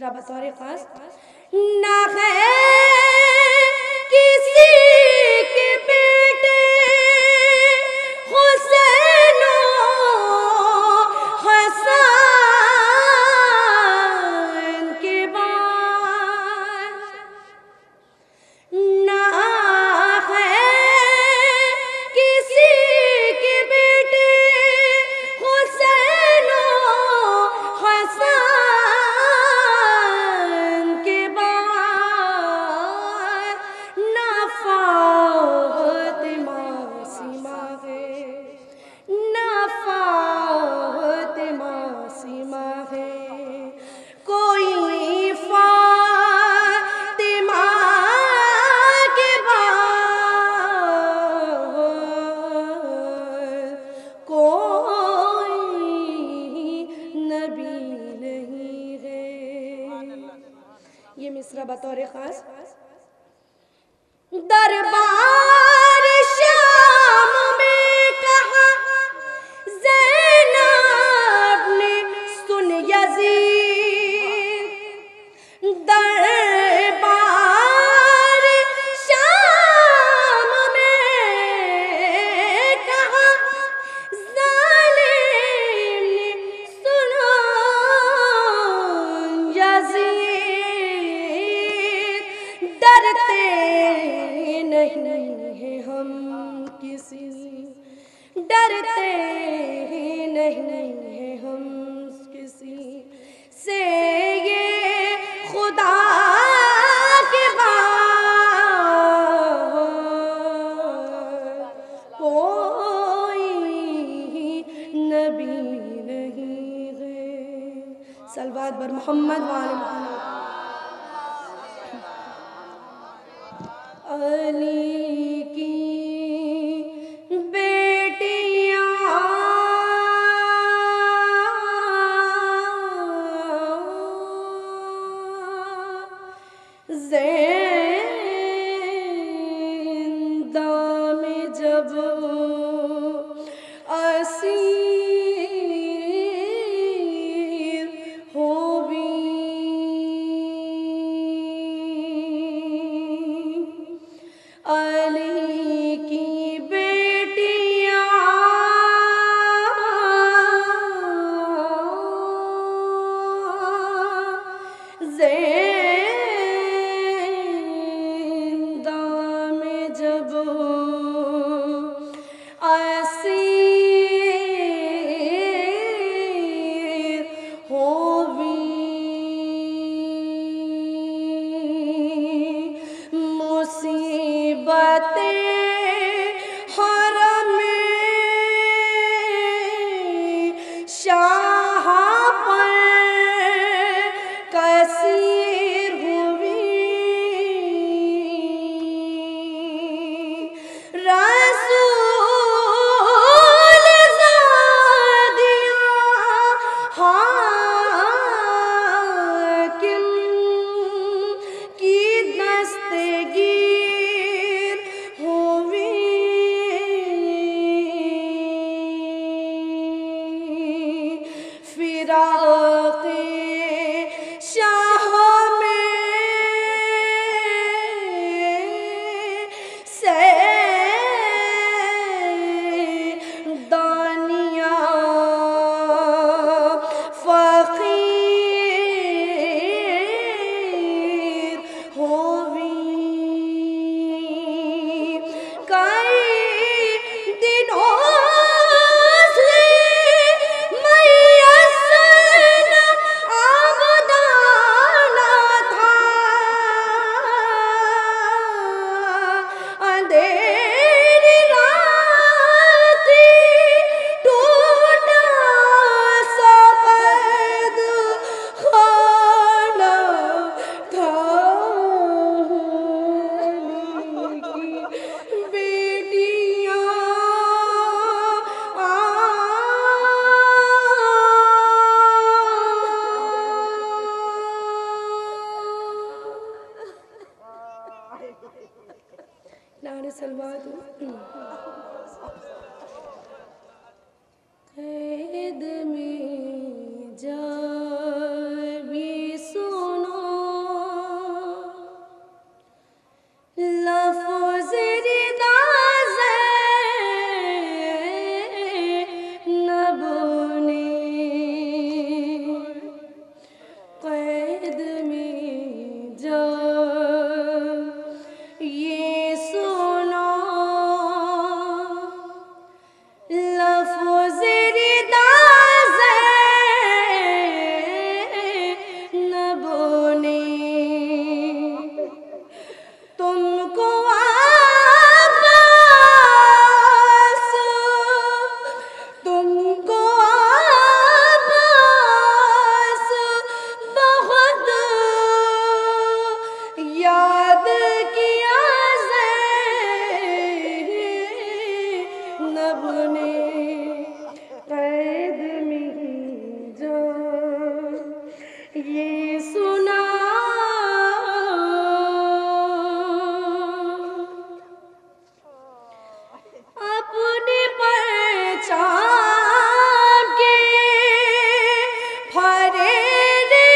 मिसरा बतौर खास। ना है किसी के बेटे हुसैनो हसन के बाद, ना है किसी के बेटे हुसैनो हसन के बाद, ना फातिमा सीमा है, ना फातिमा सीमा है, कोई फातिमा के बाद कोई नबी नहीं है। ये मिसरा बतौर खास। दरबार शाम में कहा ज़ैनब ने सुन यज़ीद, दरबार शाम में कहा ज़ालिम ने सुनो यज़ीद, डरते नहीं है हम किसी, डरते नहीं है हम किसी से, ये खुदा के बाद कोई नबी नहीं है। सलवात बर मोहम्मद वाले मोहम्मद। अली की बेटियां ज़िंदा में जब असीर होवी, अली की बेटियां ज़िंदा में जब असीर होवी, मुसीबतें हरम शाह पर कसीर हुई, रसूल ज़ादिया हाकिम की दस्तगीर हुई, फिराक़े शाह में सैदानिया फ़क़ीर होवी, कई दिनों से मैय्यत अपने कैद में जो ये सुना अपने पहचान के फरेरे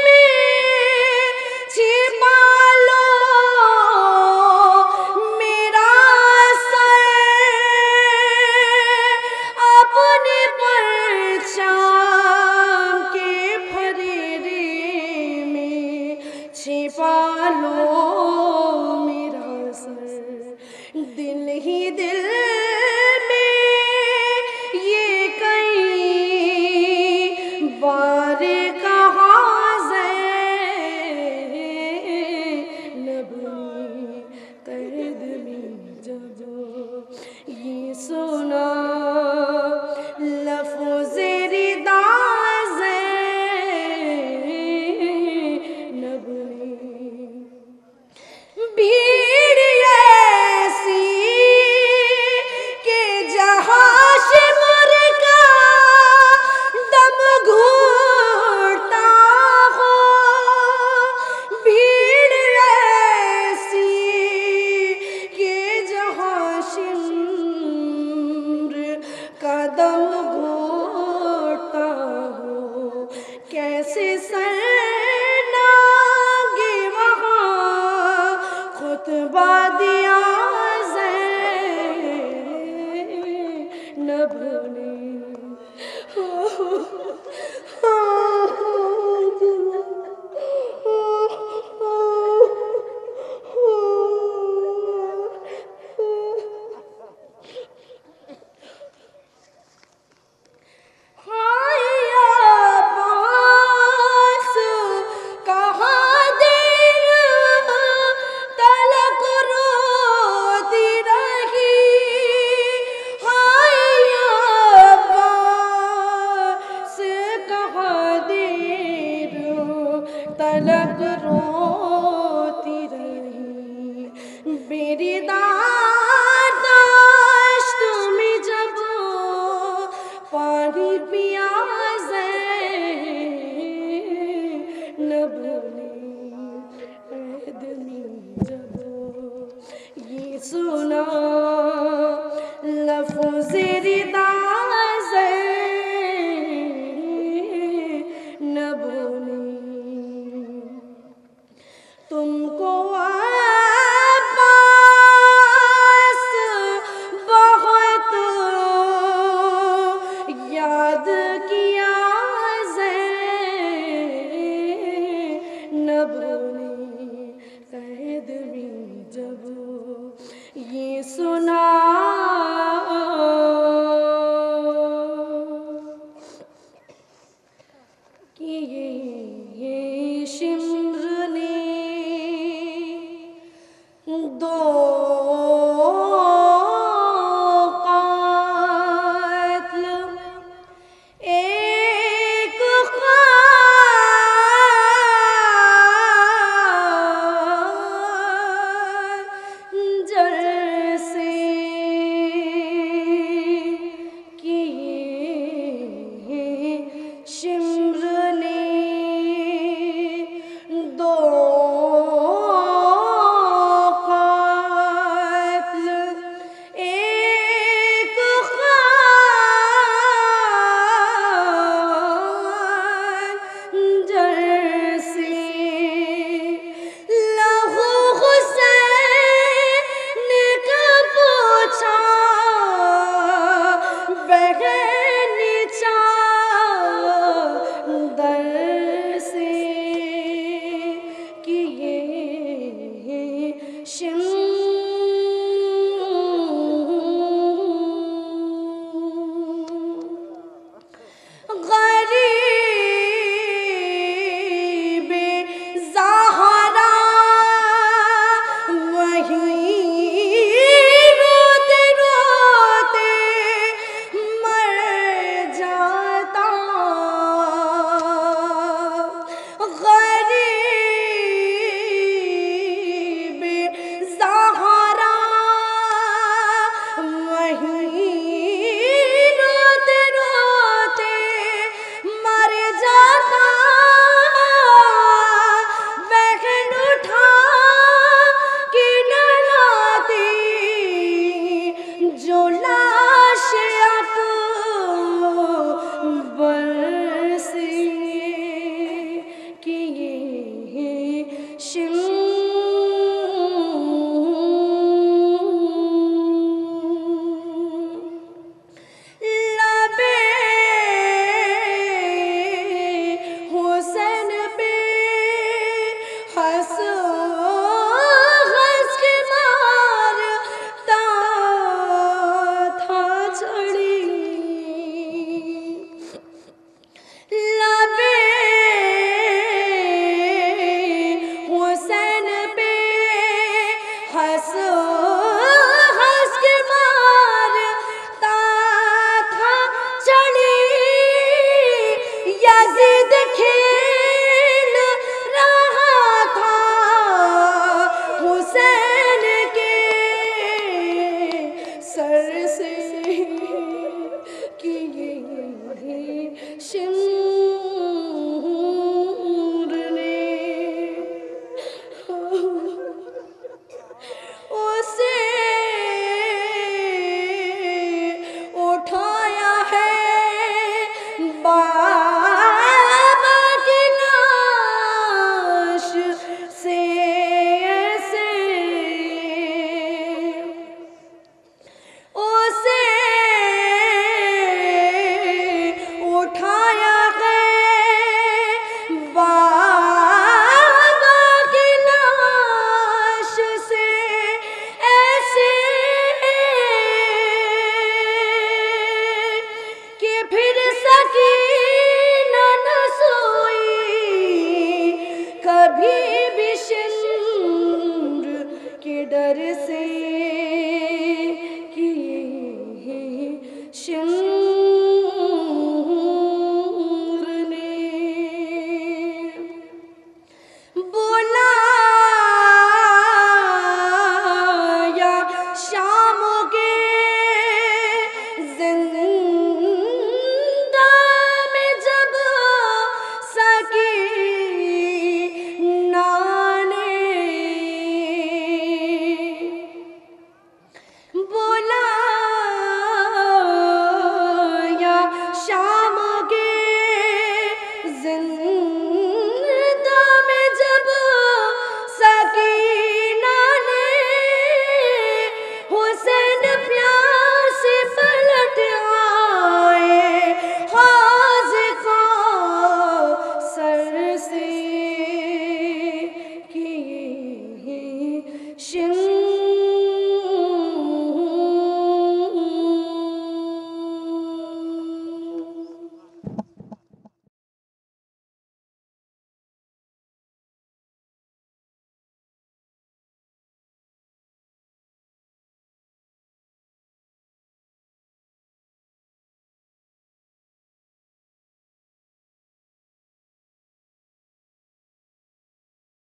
में छिपा लो मेरा सर अपने पहचान के फरेरे में छिपा लो मेरा सर दिल ही दिल में ये कई बार कहा ज़ैनब ने कैद में जब ये सुना लफ्ज़ रिदा ज़ैनब ने भीड़ ऐसी के जहाँ शिमर का दम घूटता हो भीड़ ऐसी के जहाँ शिमर का दम घूटता हो कैसे सरनागे वहाँ खुतबा दिया ज़ैनब ने तलक रोती रही मेरी दाश्त में जब पानी पिया ज़ैनब ने कैद में जब ये सुना लफ्ज़ रिदा ज़ैनब ने तुमको अब्बास बहुत याद किया ज़ैनब ने कैद में जब ये सुना